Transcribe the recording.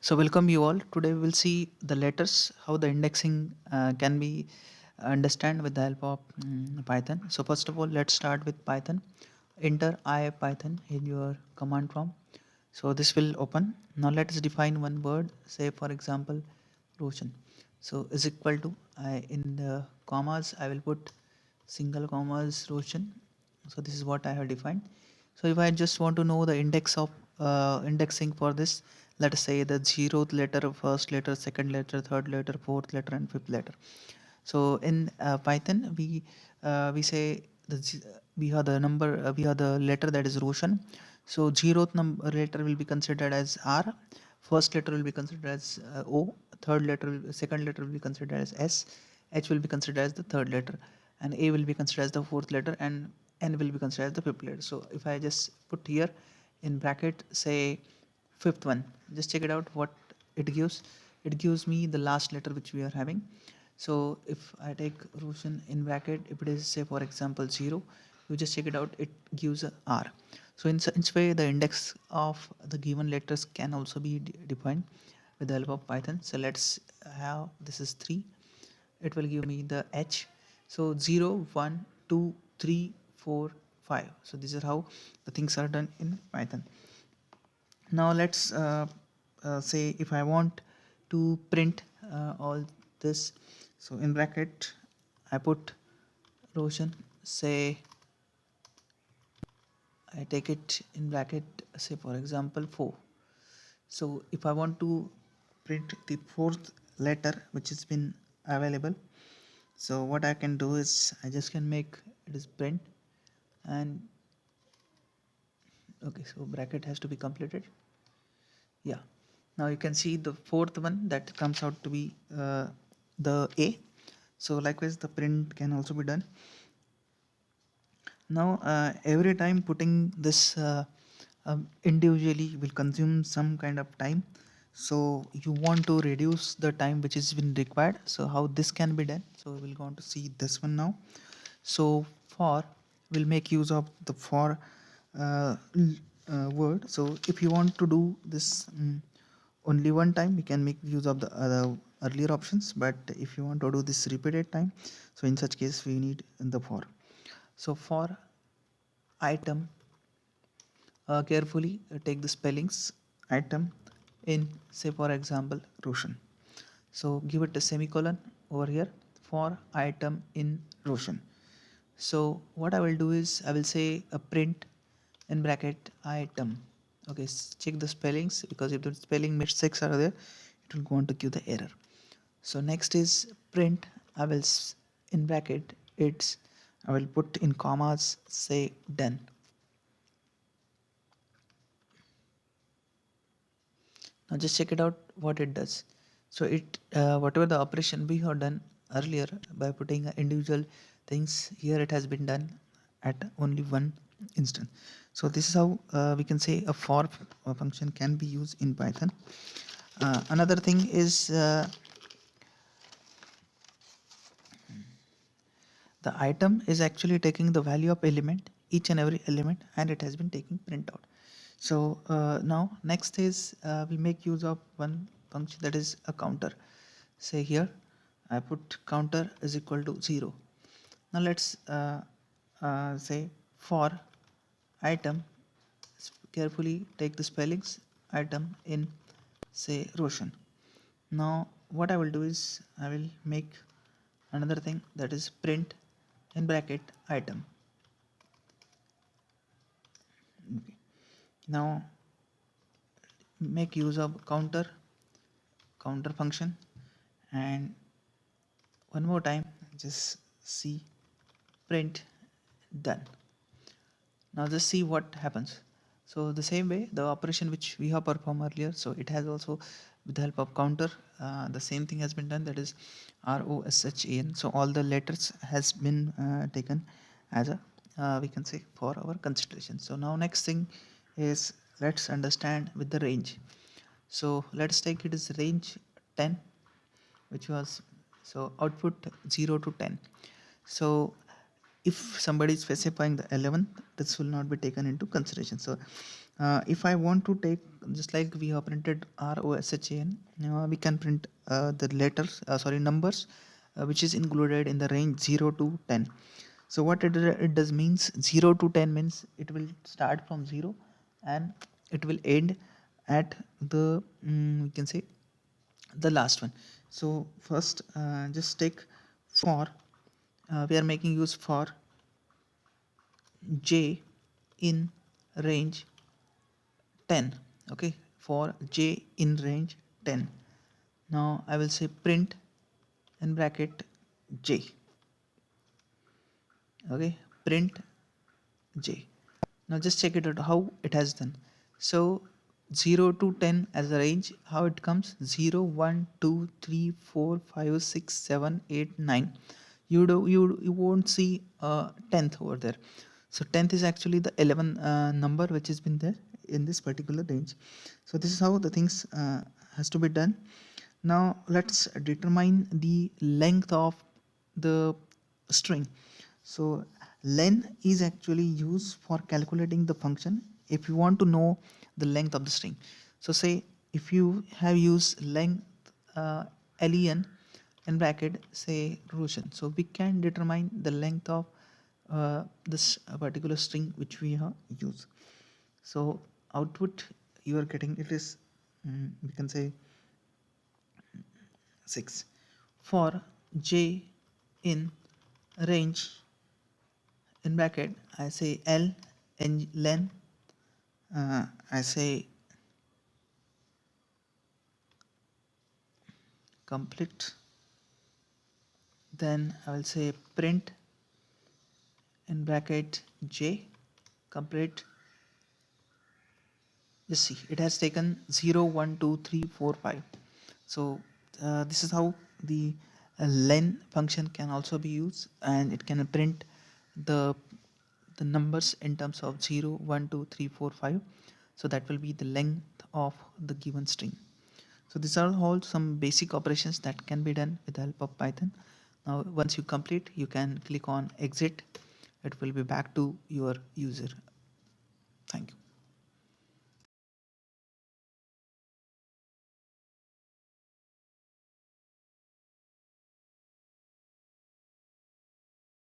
So welcome you all. Today we will see the letters, how the indexing can be understand with the help of Python. So first of all, let's start with Python. Enter IPython in your command prompt. So this will open. Now let's define one word. Say for example, Roshan. So is equal to in the commas I will put single commas Roshan. So this is what I have defined. So if I just want to know the index of indexing for this, let us say the zeroth letter, first letter, second letter, third letter, fourth letter, and fifth letter. So in Python, we say we have the number, we have the letter that is Roshan. So zeroth number letter will be considered as R, first letter will be considered as O, second letter will be considered as S, H will be considered as the third letter, and A will be considered as the fourth letter, and N will be considered as the fifth letter. So if I just put here in bracket, say fifth one, just check it out what it gives. It gives me the last letter which we are having. So if I take Roshan in bracket, if it is say for example 0, you just check it out, it gives a R. So in such way the index of the given letters can also be defined with the help of Python. So let's have, this is 3, it will give me the H. So 0, 1, 2, 3, 4, 5. So these are how the things are done in Python. Now let's say if I want to print all this. So in bracket I put Roshan, say I take it in bracket, say for example 4. So if I want to print the fourth letter which has been available, so what I can do is I just can make it is print, and okay, so bracket has to be completed. Yeah, now you can see the fourth one that comes out to be the A. So likewise the print can also be done. Now every time putting this individually will consume some kind of time. So you want to reduce the time which is been required. So how this can be done, so we'll go on to see this one now. So for, will make use of the for word. So if you want to do this only one time, we can make use of the earlier options, but if you want to do this repeated time, so in such case we need the for. So for item, carefully take the spellings item in, say for example Roshan. So give it a semicolon over here for item in Roshan. So what I will do is I will say a print in bracket item. Okay, check the spellings, because if the spelling mistakes are there, it will go on to give the error. So next is print. I will in bracket it's, I will put in commas, say done. Now just check it out what it does. So it whatever the operation we have done earlier by putting individual things here, it has been done at only one instance. So this is how we can say a for function can be used in Python. Another thing is the item is actually taking the value of element, each and every element, and it has been taking print out. So now next is we make use of one function that is a counter. Say here I put counter is equal to 0. Now let's say for item, carefully take the spellings item in, say Roshan. Now what I will do is I will make another thing that is print in bracket item. Okay. Now make use of counter function, and one more time just see print done. Now just see what happens. So the same way the operation which we have performed earlier, so it has also with the help of counter the same thing has been done, that is ROSHAN. So all the letters has been taken as a we can say for our consideration. So now next thing is let's understand with the range. So let's take it as range 10, which was, so output 0 to 10. So if somebody is specifying the 11th, this will not be taken into consideration. So If I want to take, just like we have printed ROSHAN, we can print the letters, sorry, numbers, which is included in the range 0 to 10. So what it does means 0 to 10 means it will start from 0 and it will end at the, we can say, the last one. So first, just take for, we are making use for j in range 10. Okay, for j in range 10. Now I will say print in bracket j. Okay, print j. Now just check it out how it has done. So 0 to 10 as a range, how it comes: 0, 1, 2, 3, 4, 5, 6, 7, 8, 9. You won't see 10th over there. So 10th is actually the 11 number which has been there in this particular range. So this is how the things has to be done. Now let's determine the length of the string. So len is actually used for calculating the function if you want to know the length of the string. So say if you have used length len in bracket say Roshan, so we can determine the length of this particular string which we have used. So output you are getting, it is, we can say 6. For j in range in bracket I say L and len, I say complete, then I will say print in bracket j complete. Just see it has taken 0, 1, 2, 3, 4, 5. So this is how the len function can also be used, and it can print the numbers in terms of 0, 1, 2, 3, 4, 5. So that will be the length of the given string. So these are all some basic operations that can be done with the help of Python. Now once you complete, you can click on exit. It will be back to your user.